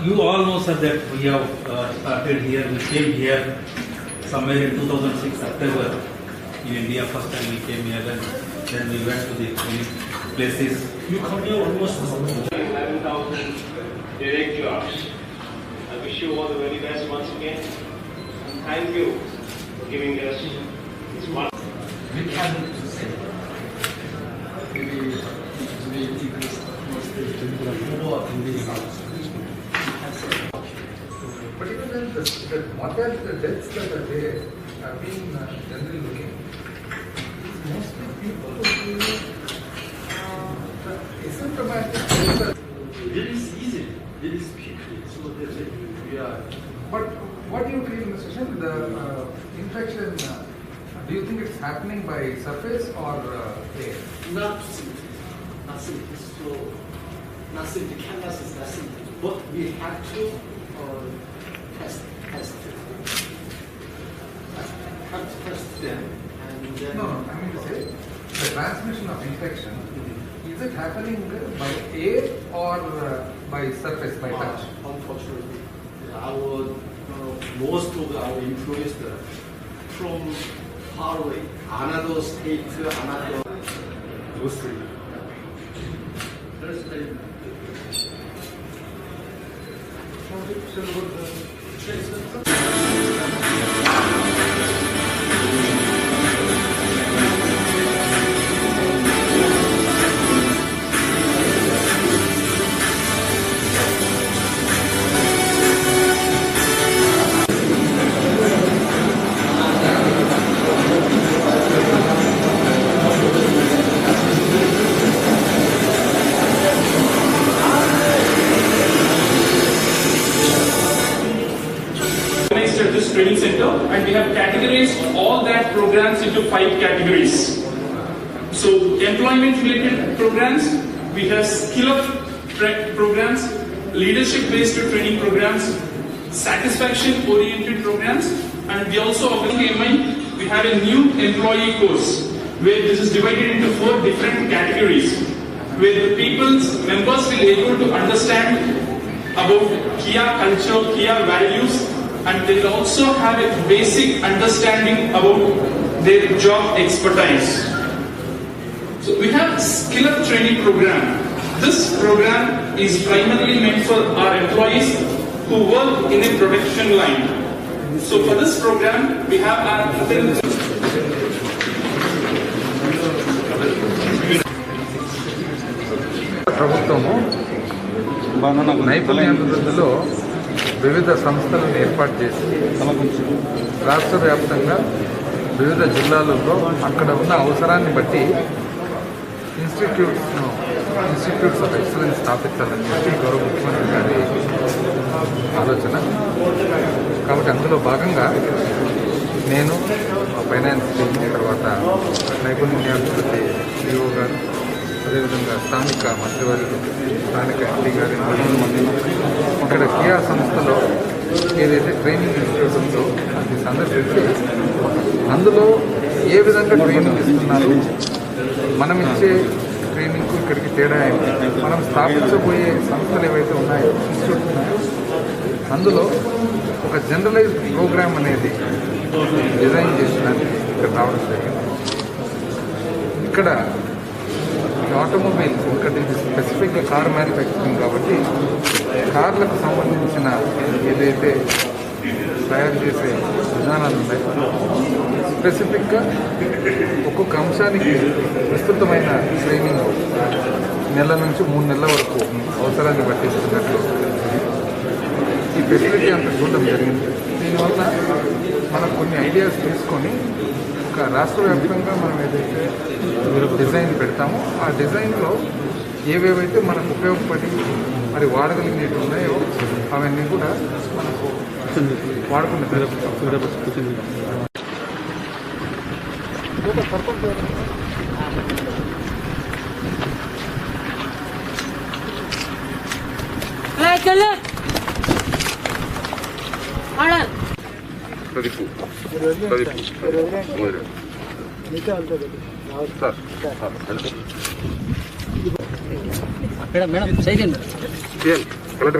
you all know, sir, that we have started here. We came here somewhere in 2006 September in India. First time we came here, and then we went to the many places. You come here almost 11,000 direct jobs. I wish you all the very best once again. And thank you for giving us this one. we can say maybe we increase more in the house. But even then, the mortality, the deaths that are there have been generally looking. Mostly people who asymptomatic. It is easy, it is quickly, so that we are. But what do you feel, Mr. Shen, the infection, do you think it's happening by surface or air? Not simply, so not simply, canvas is not simply, but we have to test them, and then. No, I mean to say, the transmission of infection, is it happening by air or by surface, by touch? Unfortunately, our most of our employees from far away, another state, another. Mostly. That's very. At this training center, and we have categorized all that programs into 5 categories. So employment related programs, we have skill up programs, leadership based training programs, satisfaction oriented programs, and we also we have a new employee course where this is divided into 4 different categories, where the people's members will be able to understand about Kia culture, Kia values, and they will also have a basic understanding about their job expertise. So we have skill up training program. This program is primarily meant for our employees who work in a production line. So for this program, we have our ప్రభుత్వము నైపుణ్యాభివృద్ధిలో వివిధ సంస్థలను ఏర్పాటు చేసి రాష్ట్ర వ్యాప్తంగా వివిధ జిల్లాలలో అక్కడ ఉన్న అవసరాన్ని బట్టి ఇన్స్టిట్యూట్స్ ఆఫ్ ఎక్సలెన్స్ స్థాపించాలని చెప్పి గౌరవ ముఖ్యమంత్రి గారి ఆలోచన. కాబట్టి అందులో భాగంగా నేను ఫైనాన్స్ టీమ్, తర్వాత నైపుణ్యాభివృద్ధి ఈఓ గారు, అదేవిధంగా స్థానిక మంత్రివర్యులు, స్థానిక ఎంపీ గారి ఇక్కడ కియా సంస్థలో ఏదైతే ట్రైనింగ్ ఇన్స్టిట్యూట్ ఉందో అది సందర్శించి అందులో ఏ విధంగా ట్రైనింగ్ ఇస్తున్నారు, మనం ఇచ్చే ట్రైనింగ్కు ఇక్కడికి తేడా ఏంటి, మనం స్థాపించబోయే సంస్థలు ఏవైతే ఉన్నాయో, ఇన్స్టిట్యూట్స్ ఉన్నాయో అందులో ఒక జనరలైజ్డ్ ప్రోగ్రామ్ అనేది డిజైన్ చేసడానికి ఇక్కడ రావడం జరిగింది. ఇక్కడ ఆటోమొబైల్స్, ఎందుకంటే ఇది స్పెసిఫిక్గా కార్ మ్యానుఫ్యాక్చరింగ్ కాబట్టి కార్లకు సంబంధించిన ఏదైతే తయారు చేసే విధానాలు ఉన్నాయో స్పెసిఫిక్గా ఒక్కొక్క అంశానికి విస్తృతమైన ట్రైనింగ్ నెల నుంచి 3 నెలల వరకు అవసరాన్ని బట్టి ఇస్తున్నట్లు ఈ ఫెసిలిటీ అంతా చూడడం జరిగింది. దీనివల్ల మనం కొన్ని ఐడియాస్ తీసుకొని ఒక రాష్ట్ర వ్యాప్తంగా మనం ఏదైతే డిజైన్ పెడతామో ఆ డిజైన్లో ఏవేవైతే మనకు ఉపయోగపడి మరి వాడగలిగినవి ఉన్నాయో అవన్నీ కూడా మనకు వాడుకునే మేడం సైకిల్ బకెట్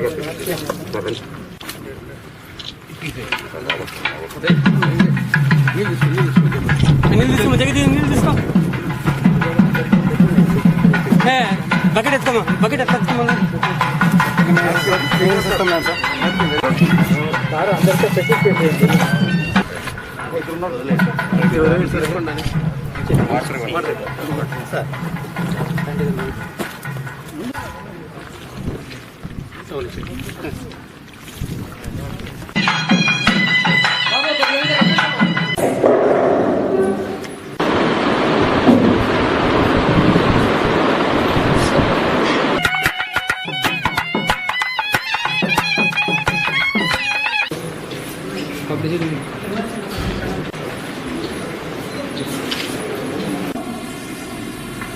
ఎత్తుకోమా సార్ అందరితో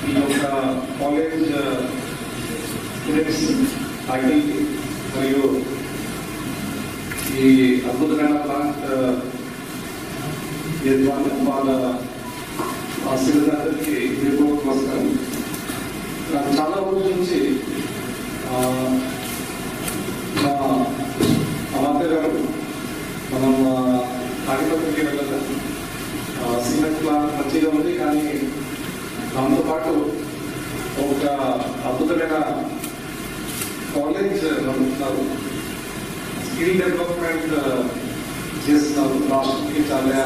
ఈ యొక్క కాలేజ్ స్టూడెంట్స్ ఫ్యాకల్టీ మరియు ఈ అద్భుతమైన ప్లాంట్ వాళ్ళ ఆశీర్వాదానికి నమస్కారం. నాకు చాలా రోజుల నుంచి మా అమాత్య గారు మనం తాడిపత్రికి వెళ్ళాలి, సిమెంట్ ప్లాంట్ మంచిగా ఉంది, కానీ దాంతోపాటు ఒక అద్భుతమైన కాలేజ్ నడుపుతున్నారు, స్కిల్ డెవలప్మెంట్ చేస్తున్నారు, రాష్ట్రానికి చాలా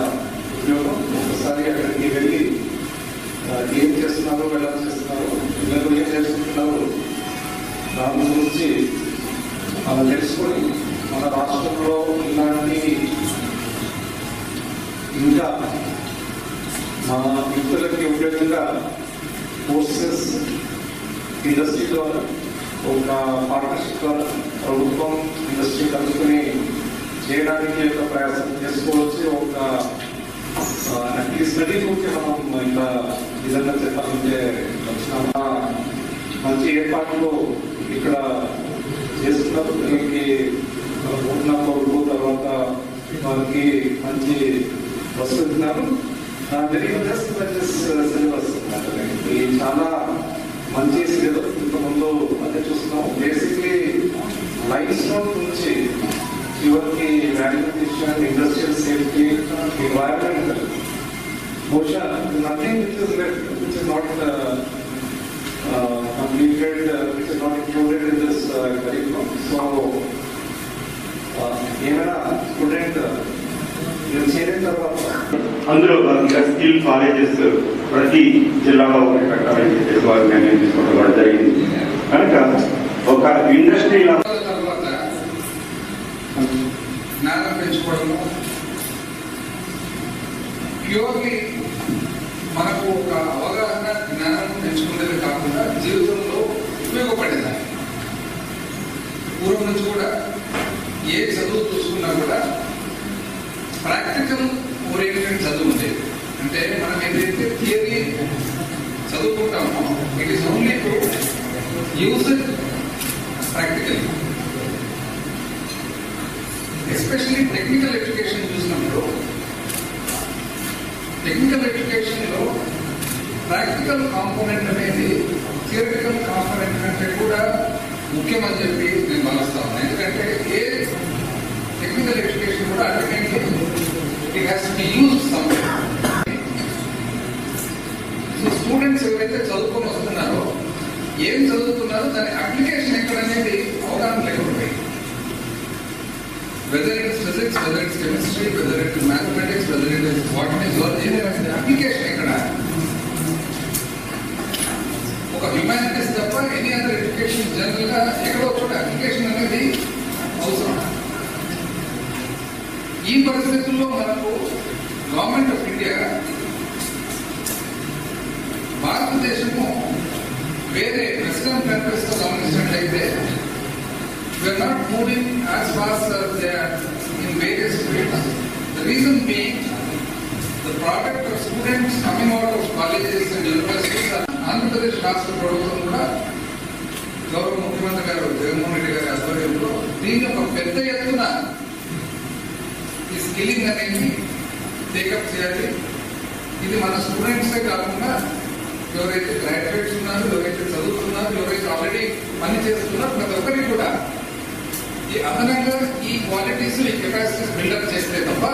ఉద్యోగం. ఒకసారి అక్కడికి వెళ్ళి ఏం చేస్తున్నారు, ఎలా చేస్తున్నారు, పిల్లలు ఏం చేసుకుంటున్నారు, దాని గురించి తెలుసుకొని మన రాష్ట్రంలో ఇలాంటి ఇంకా మా యువకులకి ఉపయోగంగా కోర్సెస్ ఇండస్ట్రీ ద్వారా ఒక పార్ట్నర్షిప్ ద్వారా ప్రభుత్వం ఇండస్ట్రీ కలుసుకుని చేయడానికి ఒక ప్రయాసం చేసుకోవచ్చు. ఒక ఈ స్టడీ గురించి మనం ఇంకా నిజంగా చెప్పాలంటే వచ్చిన మంచి ఏర్పాట్లు ఇక్కడ చేస్తున్నారు. దీనికి ఉన్న కొడుకు తర్వాత వారికి మంచి వస్తున్నారు. సిలబస్ ఇది చాలా మంచి సిలబస్. ఇంతకుముందు అదే చూస్తున్నాం. బేసిక్లీ లైఫ్ స్టోన్ నుంచి చివరికి వాల్యుయేషన్, ఇండస్ట్రియల్ సేఫ్టీ, ఎన్వైరన్మెంట్, బహుశా nothing which is not completed, which is not included in this curriculum. So, ఏమైనా స్టూడెంట్ చేరిన తర్వాత అందులో స్కిల్ కాలేజెస్ ప్రతి జిల్లాలో పెట్టాలని చెప్పేసి వారు నిర్ణయం తీసుకోవడం కూడా జరిగింది. కనుక ఒక ఇండస్ట్రీ తర్వాత జ్ఞానం పెంచుకోవడము ప్యూర్లీ మనకు ఒక అవగాహన జ్ఞానం పెంచుకునేది కాకుండా జీవితంలో ఉపయోగపడేది. పూర్వం నుంచి కూడా ఏ చదువు చూసుకున్నా కూడా ప్రాక్టికల్ ఓరియంటెడ్ చదువు ఉండేది. అంటే మనం ఏదైతే థియరీ చదువుకుంటామో it is only to use it practical. Especially technical education చూసినప్పుడు టెక్నికల్ ఎడ్యుకేషన్లో ప్రాక్టికల్ కాంపోనెంట్ అనేది థియరిటికల్ కాంపోనెంట్ కంటే కూడా ముఖ్యమని చెప్పి నేను భావిస్తాను. ఎందుకంటే ఏ టెక్నికల్ ఎడ్యుకేషన్ కూడా ultimately it has to be used somewhere. So students ఎవరైతే చదువుకొని వస్తున్నారో ఏం చదువుతున్నారో దాని అప్లికేషన్ ఎక్కడనేది అవగాహన లేకుండా, whether it is physics, whether it is chemistry, whether it is mathematics, whether it is botany, zoology, application ekkada oka humanities tappa any other education general ga ekkado chota application anedi avasram. ee paristhitullo manaku government of India భారతదేశము వేరే western countries తో గమనించినట్లయితే we are not moving as fast as they are in various fields. The reason being the product of students coming out of colleges and universities are Andhra Pradesh రాష్ట్ర ప్రభుత్వం కూడా గౌరవ ముఖ్యమంత్రి గారు జగన్మోహన్ రెడ్డి గారి ఆధ్వర్యంలో దీన్ని ఒక పెద్ద ఎత్తున ఈ స్కిల్లింగ్ అనేది టేకప్ చేయాలి. ఇది మన స్టూడెంట్సే కాకుండా ఎవరైతే గ్రాడ్యుయేట్స్ ఉన్నారు, ఎవరైతే చదువుతున్నారు, ఎవరైతే ఆల్రెడీ పని చేస్తున్నారు, ప్రతి ఒక్కరికి కూడా ఈ అదనంగా ఈ క్వాలిటీస్ ఈ కెపాసిటీస్ బిల్డప్ చేస్తే తప్ప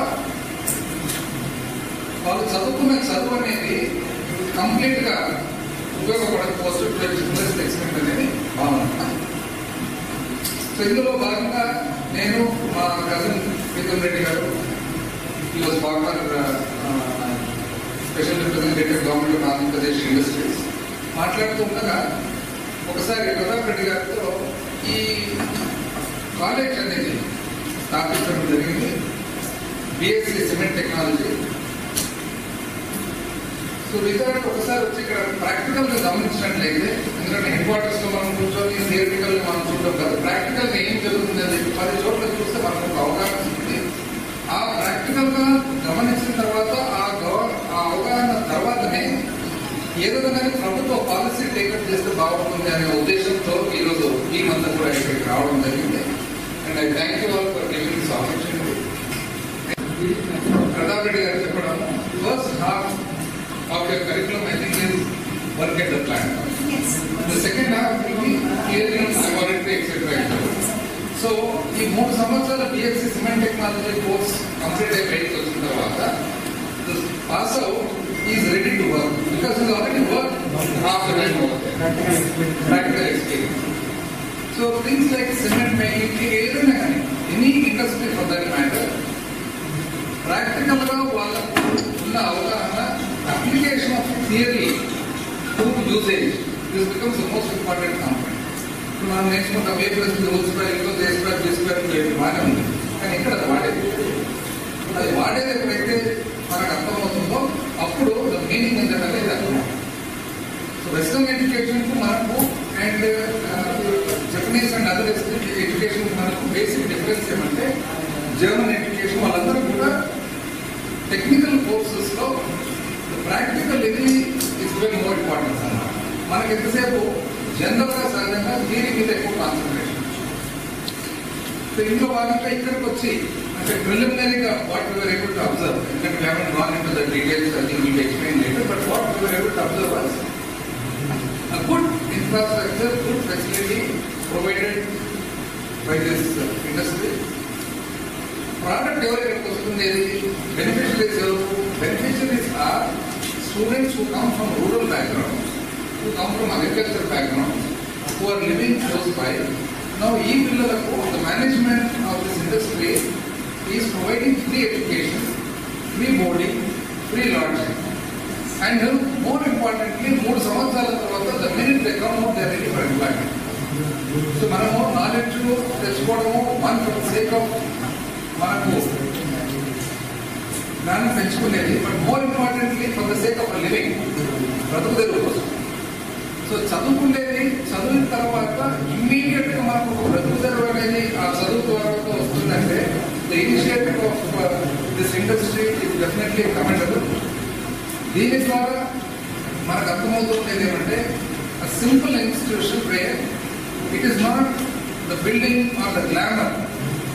వాళ్ళు చదువుకున్న చదువు అనేది కంప్లీట్ గా ఉపయోగపడకపోవచ్చు ఎక్స్పెక్ట్ అనేది భావన. సో ఇందులో భాగంగా నేను మా కజిన్ ప్రీతం రెడ్డి గారు he was former special representative government of Andhra Pradesh industries మాట్లాడుతూ ఉండగా ఒకసారి ప్రతాప్ రెడ్డి గారితో ఈ కాలేజ్ అనేది స్థాపించడం జరిగింది, BSc cement technology. So result ఒకసారి వచ్చి ఇక్కడ ప్రాక్టికల్ గా గమనించినట్లయితే, ఎందుకంటే హెడ్ క్వార్టర్స్ లో మనం కూర్చొని థియరిటికల్ గా మనం చూడడం కాదు, ప్రాక్టికల్ గా ఏం జరుగుతుంది అని 10 చోట్ల చూస్తే మనకు ఒక అవగాహన ఉంది. ఆ ప్రాక్టికల్ గా గమనించిన తర్వాత ఆ అవగాహన తర్వాతనే ఏదో కానీ ప్రభుత్వ పాలసీ టేకప్ చేస్తే బాగుంటుంది అనే ఉద్దేశంతో ఈరోజు ఈ మంత్ కూడా ఇక్కడికి రావడం జరిగింది. And I thank you all for giving this opportunity. Pratap Reddy గారు చెప్పడం, first half of your curriculum I think is work at the plant. Yes. The second half will be clearly on laboratory etc. So ఈ 3 సంవత్సరాల BSc cement technology course complete అయిపోయి వచ్చిన తర్వాత pass out is ready to work because is already work half the time practical experience. So things like cement making ఏదైనా కానీ any industry for that matter practical గా వాళ్ళకు ఉన్న అవగాహన, application of theory to usage, this becomes the most important component. ఇప్పుడు మనం నేర్చుకుంటాం A plus B whole square equals A square B square బాగానే ఉంది, కానీ ఇక్కడ అది వాడేది ఎప్పుడైతే మనకు అర్థమవుతుందో అప్పుడు ద మీనింగ్ అనేది అర్థమవుతుంది. సో వెస్టర్న్ ఎడ్యుకేషన్ కు మనకు and Japanese and other education మనకు బేసిక్ డిఫరెన్స్ ఏమంటే, జర్మన్ ఎడ్యుకేషన్ వాళ్ళందరూ కూడా టెక్నికల్ కోర్సెస్ లో ప్రాక్టికల్ ఇది ఇస్ వెరీ మోర్ ఇంపార్టెన్స్ అన్నమాట. మనకి ఎంతసేపు జనరల్ గా సహజంగా థియరీ మీద ఎక్కువ కాన్సన్ట్రేషన్. సో ఇంట్లో భాగంగా ఇక్కడికి వచ్చి అంటే ప్రిలిమినరీగా what we were able to observe, ఎందుకంటే we haven't gone into the details, I think we will explain later, but what we were able to observe was a good infrastructure, good facility provided by this industry. Product ఎవరికి వస్తుంది, beneficiaries ఎవరు? Beneficiaries are students who come from rural backgrounds, who come from agricultural backgrounds, who are living close by. Now, ఈ పిల్లలకు the management of this industry is providing free education, free boarding, free lodging, and more importantly, 3 సంవత్సరాల తర్వాత the minute they come out, they are ready for employment. So, మనము knowledge తెచ్చుకోవడము one for the sake of మనకు జ్ఞానం పెంచుకునేది, but more importantly for the sake of living, బ్రతుకుదెరువు కోసం. So చదువుకునేది చదివిన తర్వాత ఇమ్మీడియట్ గా మనకు బ్రతుకుదెరువు అనేది ఆ చదువు ద్వారా వస్తుందంటే the initiative of this industry is definitely commendable. దీని ద్వారా మనకు అర్థమవుతుంది ఏమంటే simple institution where it is not the building or the glamour,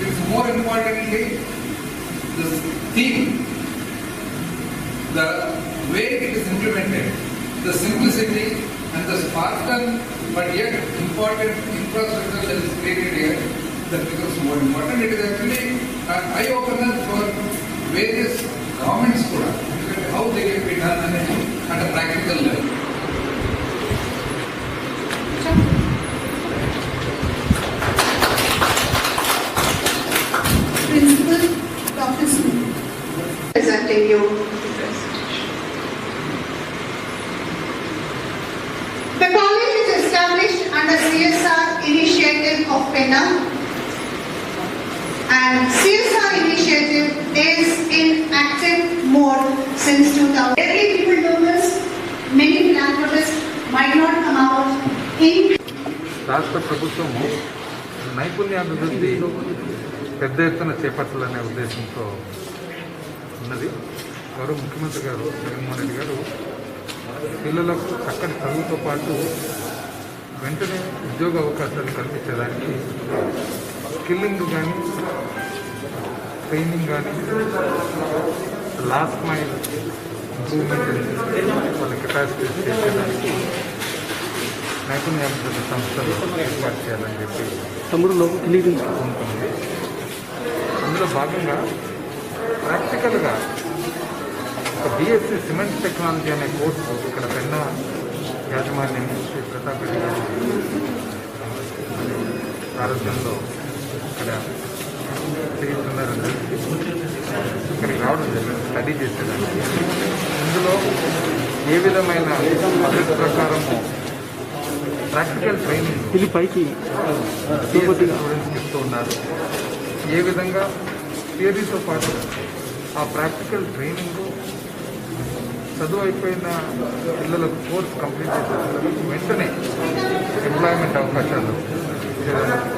it is more importantly the theme, the way it is implemented, the simplicity and the Spartan but yet important infrastructure that is created here, that becomes more important. It is actually an eye-opener for various governments kuda, how they can be done at a practical level. Principal Dr. Smith presenting you. The college is established under CSR initiative of PENA, and CSR initiative is in active mode since 2000. Every people do this, many philanthropists might not come out in. రాష్ట్ర ప్రభుత్వము నైపుణ్యాభివృద్ధి పెద్ద ఎత్తున చేపట్టాలనే ఉద్దేశంతో ఉన్నది. గౌరవ ముఖ్యమంత్రి గారు జగన్మోహన్ రెడ్డి గారు పిల్లలకు చక్కటి చదువుతో పాటు వెంటనే ఉద్యోగ అవకాశాలు కల్పించడానికి స్కిల్లింగ్ కానీ ట్రైనింగ్ కానీ లాస్ట్ మైల్ ఇంప్రూవ్మెంట్ వాళ్ళ కెపాసిటీ చేసేదానికి నైపుణ్యాభివృద్ధి సంస్థలు ఏర్పాటు చేయాలని చెప్పి ఉంటుంది. అందులో భాగంగా ప్రాక్టికల్గా ఒక BSc సిమెంట్ టెక్నాలజీ అనే కోర్సు ఇక్కడ పెన్న యాజమాన్యం శ్రీ ప్రతాప్ రెడ్డి గారి ఆరోగ్యంలో ఇక్కడ చేస్తున్నారని ఇక్కడికి రావడం జరిగింది, స్టడీ చేసేదాన్ని. ఇందులో ఏ విధమైన పద్ధతి ప్రకారము ప్రాక్టికల్ ట్రైనింగ్ స్టూడెంట్స్కి ఇస్తూ ఉన్నారు, ఏ విధంగా థియరీతో పాటు ఆ ప్రాక్టికల్ ట్రైనింగ్ చదువు అయిపోయిన పిల్లలకు కోర్స్ కంప్లీట్ చేసే పిల్లలకు వెంటనే ఎంప్లాయ్మెంట్ అవకాశాలు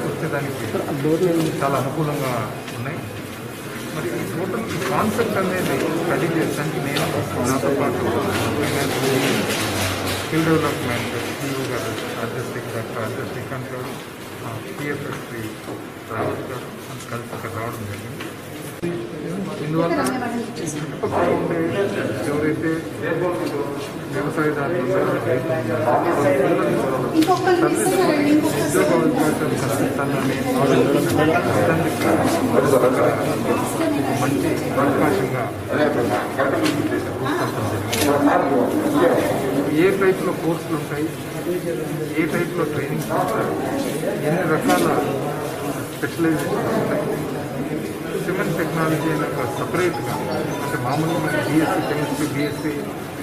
వచ్చేదానికి చాలా అనుకూలంగా ఉన్నాయి. మరి ఈ టోటల్ కాన్సెప్ట్ అనేది స్టడీ చేస్తానికి నేను నాతో పాటు స్కిల్ డెవలప్మెంట్ CEO గారు డాక్టర్ ఆర్జెస్ శ్రీకాంత్ గారు, PFS శ్రీ రావత్ గారు అంత కలిసి ఇక్కడ రావడం జరిగింది. ఇందువల్ల చుట్టుపక్కల ఉండే ఎవరైతే వ్యవసాయదారులు ఉన్నారో ఉద్యోగ అవకాశాలు కల్పిస్తానని మంచి అవకాశంగా ఏ టైప్లో కోర్సులు ఉంటాయి, ఏ టైప్లో ట్రైనింగ్స్ ఉంటాయి, ఎన్ని రకాల స్పెషలైజేషన్స్ ఉంటాయి. సిమెంట్ టెక్నాలజీ అనే ఒక సపరేట్గా అంటే మామూలుగా మనకి BSc కెమిస్ట్రీ, BSc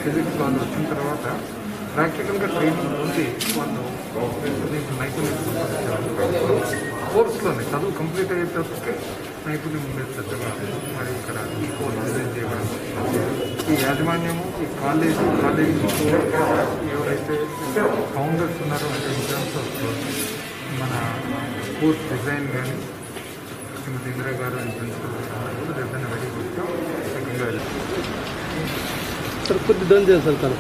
ఫిజిక్స్ వాళ్ళు వచ్చిన తర్వాత ప్రాక్టికల్గా ట్రైనింగ్ ఉంది వాళ్ళు దీనికి నైపుణ్యం సంపాదించారు. కోర్సులోనే చదువు కంప్లీట్ అయ్యేటప్పటికే నైపుణ్యం ఉండేటట్టుగా మరి ఇక్కడ ఈ కోర్సు డిజైన్ చేయడం. ఈ యాజమాన్యము ఈ కాలేజీ ఎవరైతే ఫౌండర్స్ ఉన్నారో అంటే ఇన్ టర్మ్స్ ఆఫ్ మన కోర్స్ డిజైన్ కానీ శ్రీమతి ఇందిరా గారు అండ్ ప్రిన్సిపల్ కూడా డిజైన్ రెడీ చేస్తాం. सर खुद डन दे सर कर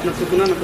ना सुना ना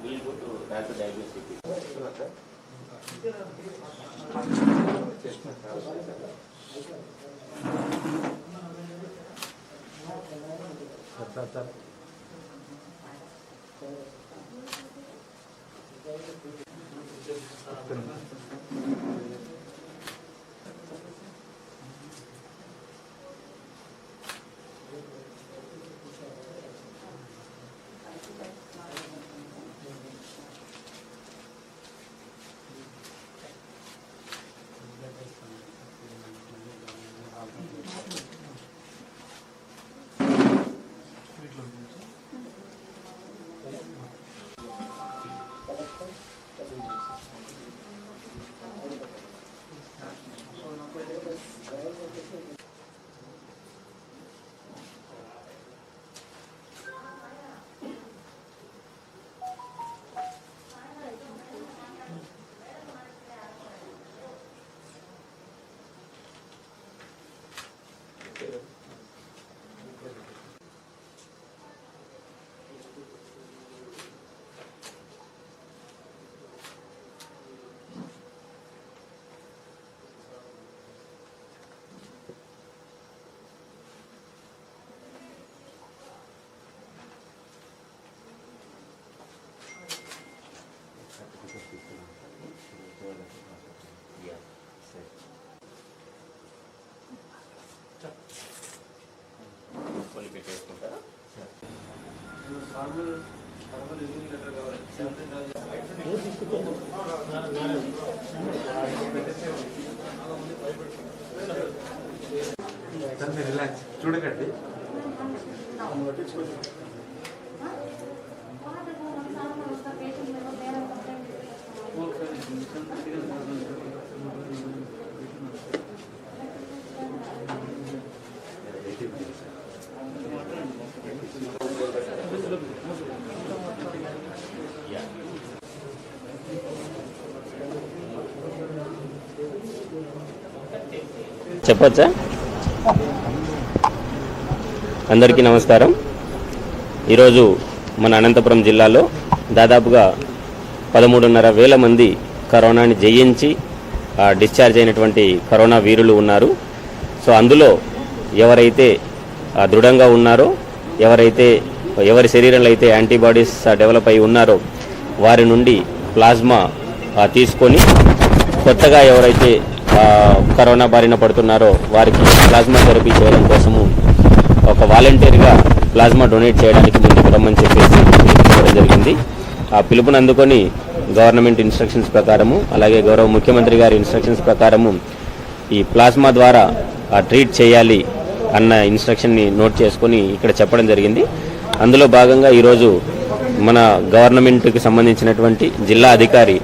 We'll go to cancer diagnostic. Relax చూడకండి. చెప్పొచ్చా? అందరికీ నమస్కారం. ఈరోజు మన అనంతపురం జిల్లాలో దాదాపుగా 13,500 మంది కరోనాని జయించి డిశ్చార్జ్ అయినటువంటి కరోనా వీరులు ఉన్నారు. సో అందులో ఎవరైతే దృఢంగా ఉన్నారో, ఎవరి శరీరంలో అయితే యాంటీబాడీస్ డెవలప్ అయి ఉన్నారో వారి నుండి ప్లాస్మా తీసుకొని కొత్తగా ఎవరైతే కరోనా బారిన పడుతున్నారో వారికి ప్లాస్మా థెరపీ చేయడం కోసము ఒక వాలంటీర్గా ప్లాస్మా డొనేట్ చేయడానికి ముందుకు రమ్మని చెప్పేసి పిలుపుకోవడం జరిగింది. ఆ పిలుపుని అందుకొని గవర్నమెంట్ ఇన్స్ట్రక్షన్స్ ప్రకారము, అలాగే గౌరవ ముఖ్యమంత్రి గారి ఇన్స్ట్రక్షన్స్ ప్రకారము ఈ ప్లాస్మా ద్వారా ట్రీట్ చేయాలి అన్న ఇన్స్ట్రక్షన్ని నోట్ చేసుకొని ఇక్కడ చెప్పడం జరిగింది. అందులో భాగంగా ఈరోజు మన గవర్నమెంట్కి సంబంధించినటువంటి జిల్లా అధికారి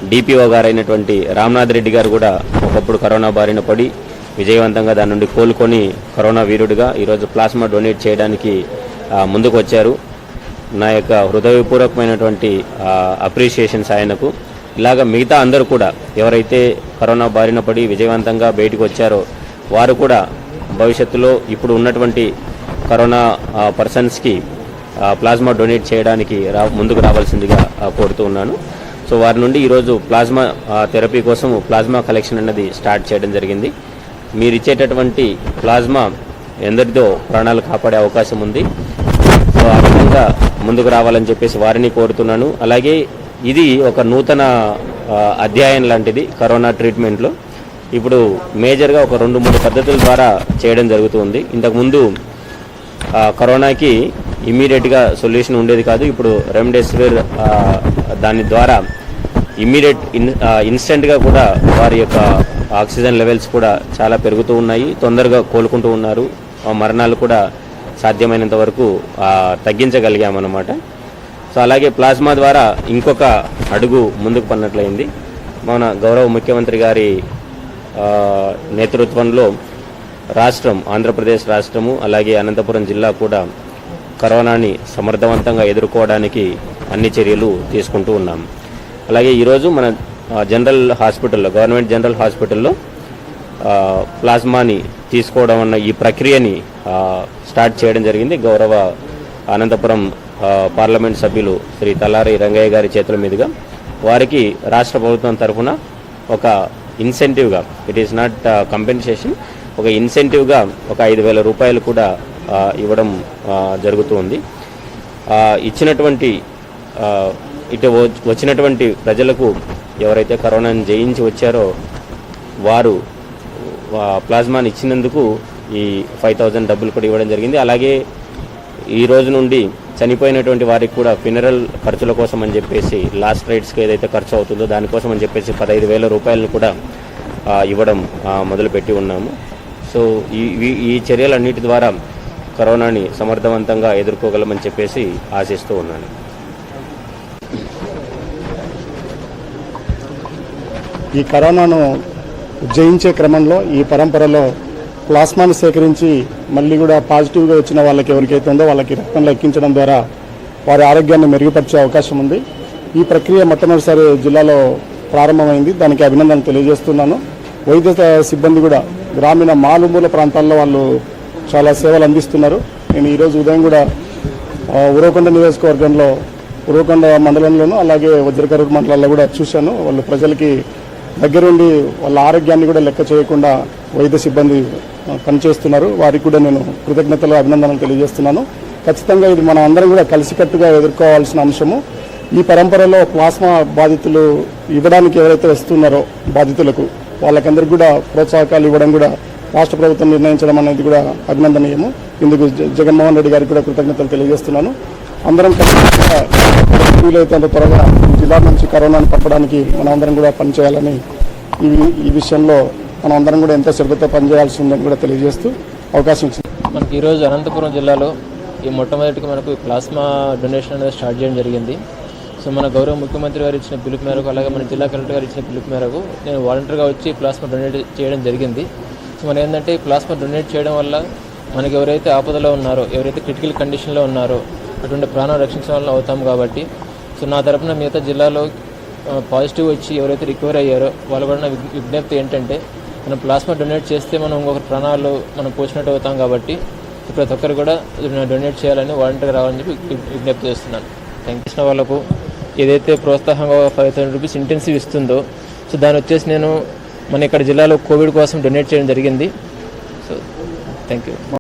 డిపిఓ గారైనటువంటి రామ్నాథ్ రెడ్డి గారు కూడా ఒకప్పుడు కరోనా బారిన పడి విజయవంతంగా దాని నుండి కోలుకొని కరోనా వీరుడిగా ఈరోజు ప్లాస్మా డొనేట్ చేయడానికి ముందుకు వచ్చారు. నా యొక్క హృదయపూర్వకమైనటువంటి అప్రిషియేషన్స్ ఆయనకు. ఇలాగ మిగతా అందరూ కూడా ఎవరైతే కరోనా బారిన పడి విజయవంతంగా బయటకు వచ్చారో వారు కూడా భవిష్యత్తులో ఇప్పుడు ఉన్నటువంటి కరోనా పర్సన్స్కి ప్లాస్మా డొనేట్ చేయడానికి ముందుకు రావాల్సిందిగా కోరుతూ ఉన్నాను. సో వారి నుండి ఈరోజు ప్లాస్మా థెరపీ కోసం ప్లాస్మా కలెక్షన్ అన్నది స్టార్ట్ చేయడం జరిగింది. మీరు ఇచ్చేటటువంటి ప్లాస్మా ఎందరితో ప్రాణాలు కాపాడే అవకాశం ఉంది. సో ఆ విధంగా ముందుకు రావాలని చెప్పేసి వారిని కోరుతున్నాను. అలాగే ఇది ఒక నూతన అధ్యాయం లాంటిది కరోనా ట్రీట్మెంట్లో. ఇప్పుడు మేజర్గా ఒక 2-3 పద్ధతుల ద్వారా చేయడం జరుగుతుంది. ఇంతకుముందు కరోనాకి ఇమ్మీడియట్గా సొల్యూషన్ ఉండేది కాదు. ఇప్పుడు రెమ్డెసివిర్ దాని ద్వారా ఇమ్మీడియట్ ఇన్స్టెంట్గా కూడా వారి యొక్క ఆక్సిజన్ లెవెల్స్ కూడా చాలా పెరుగుతూ ఉన్నాయి, తొందరగా కోలుకుంటూ ఉన్నారు. మరణాలు కూడా సాధ్యమైనంత వరకు తగ్గించగలిగామన్నమాట. సో అలాగే ప్లాస్మా ద్వారా ఇంకొక అడుగు ముందుకు పడినట్లయింది. మన గౌరవ ముఖ్యమంత్రి గారి నేతృత్వంలో రాష్ట్రం, ఆంధ్రప్రదేశ్ రాష్ట్రము అలాగే అనంతపురం జిల్లా కూడా కరోనాని సమర్థవంతంగా ఎదుర్కోవడానికి అన్ని చర్యలు తీసుకుంటూ ఉన్నాం. అలాగే ఈరోజు మన జనరల్ హాస్పిటల్లో, గవర్నమెంట్ జనరల్ హాస్పిటల్లో ప్లాస్మాని తీసుకోవడం అన్న ఈ ప్రక్రియని స్టార్ట్ చేయడం జరిగింది. గౌరవ అనంతపురం పార్లమెంట్ సభ్యులు శ్రీ తలారి రంగయ్య గారి చేతుల మీదుగా వారికి రాష్ట్ర ప్రభుత్వం తరఫున ఒక ఇన్సెంటివ్గా, ఇట్ ఈస్ నాట్ కంపెన్సేషన్, ఒక ఇన్సెంటివ్గా ఒక 5,000 రూపాయలు కూడా ఇవ్వడం జరుగుతుంది. ఇచ్చినటువంటి ఇటు వచ్చినటువంటి ప్రజలకు ఎవరైతే కరోనాను జయించి వచ్చారో వారు ప్లాస్మాని ఇచ్చినందుకు ఈ 5,000 డబ్బులు కూడా ఇవ్వడం జరిగింది. అలాగే ఈ రోజు నుండి చనిపోయినటువంటి వారికి కూడా ఫినరల్ ఖర్చుల కోసం అని చెప్పేసి, లాస్ట్ రైట్స్కి ఏదైతే ఖర్చు అవుతుందో దానికోసం అని చెప్పేసి 15,000 రూపాయలను కూడా ఇవ్వడం మొదలుపెట్టి ఉన్నాము. సో ఈ చర్యలన్నిటి ద్వారా కరోనాని సమర్థవంతంగా ఎదుర్కోగలమని చెప్పేసి ఆశిస్తూ ఉన్నాను. ఈ కరోనాను జయించే క్రమంలో ఈ పరంపరలో ప్లాస్మాను సేకరించి మళ్ళీ కూడా పాజిటివ్గా వచ్చిన వాళ్ళకి ఎవరికైతే ఉందో వాళ్ళకి రక్తంలో ఎక్కించడం ద్వారా వారి ఆరోగ్యాన్ని మెరుగుపరిచే అవకాశం ఉంది. ఈ ప్రక్రియ మొట్టమొదటిసారి జిల్లాలో ప్రారంభమైంది. దానికి అభినందనలు తెలియజేస్తున్నాను. వైద్య సిబ్బంది కూడా గ్రామీణ మారుమూల ప్రాంతాల్లో వాళ్ళు చాలా సేవలు అందిస్తున్నారు. నేను ఈరోజు ఉదయం కూడా ఉరవకొండ నియోజకవర్గంలో, ఉరవకొండ మండలంలోనూ అలాగే వజ్రకరూరు మండలాల్లో కూడా చూశాను. వాళ్ళు ప్రజలకి దగ్గరుండి వాళ్ళ ఆరోగ్యాన్ని కూడా లెక్క చేయకుండా వైద్య సిబ్బంది పనిచేస్తున్నారు. వారికి కూడా నేను కృతజ్ఞతలు, అభినందనలు తెలియజేస్తున్నాను. ఖచ్చితంగా ఇది మనం అందరం కూడా కలిసికట్టుగా ఎదుర్కోవాల్సిన అంశము. ఈ పరంపరలో ప్లాస్మా బాధితులు ఇవ్వడానికి ఎవరైతే వస్తున్నారో బాధితులకు వాళ్ళకందరికీ కూడా ప్రోత్సాహకాలు ఇవ్వడం కూడా రాష్ట్ర ప్రభుత్వం నిర్ణయించడం అనేది కూడా అభినందనీయము. ఇందుకు జగన్మోహన్ రెడ్డి గారికి కూడా కృతజ్ఞతలు తెలియజేస్తున్నాను. అందరం కలిసి వీలైతే అంత త్వరగా ఈ జిల్లా నుంచి కరోనాను తప్పడానికి మనం అందరం కూడా పనిచేయాలని ఈ విషయంలో మనం అందరం కూడా ఎంతో శ్రద్ధతో పనిచేయాల్సి ఉందని కూడా తెలియజేస్తూ అవకాశం ఇచ్చింది. మనకి ఈరోజు అనంతపురం జిల్లాలో ఈ మొట్టమొదటిగా మనకు ప్లాస్మా డొనేషన్ అనేది స్టార్ట్ చేయడం జరిగింది. సో మన గౌరవ ముఖ్యమంత్రి గారు ఇచ్చిన పిలుపు మేరకు, అలాగే మన జిల్లా కలెక్టర్ గారు ఇచ్చిన పిలుపు మేరకు నేను వాలంటీర్గా వచ్చి ప్లాస్మా డొనేట్ చేయడం జరిగింది. సో మనం ఏంటంటే ఈ ప్లాస్మా డొనేట్ చేయడం వల్ల మనకి ఎవరైతే ఆపదలో ఉన్నారో, ఎవరైతే క్రిటికల్ కండిషన్లో ఉన్నారో అటువంటి ప్రాణాలు రక్షించడం వల్ల అవుతాం కాబట్టి, సో నా తరపున మిగతా జిల్లాలో పాజిటివ్ వచ్చి ఎవరైతే రికవర్ అయ్యారో వాళ్ళు కూడా నా విజ్ఞప్తి ఏంటంటే, మనం ప్లాస్మా డొనేట్ చేస్తే మనం ఇంకొక ప్రాణాలు మనం పోసినట్టు అవుతాం కాబట్టి ప్రతి ఒక్కరు కూడా డొనేట్ చేయాలని వాలంటీర్గా రావాలని చెప్పి విజ్ఞప్తి చేస్తున్నాను. Thank you. వాళ్ళకు ఏదైతే ప్రోత్సాహంగా 5,000 రూపీస్ ఇంటెన్సివ్ ఇస్తుందో, సో దాని వచ్చేసి నేను మన ఇక్కడ జిల్లాలో కోవిడ్ కోసం డొనేట్ చేయడం జరిగింది. So thank you.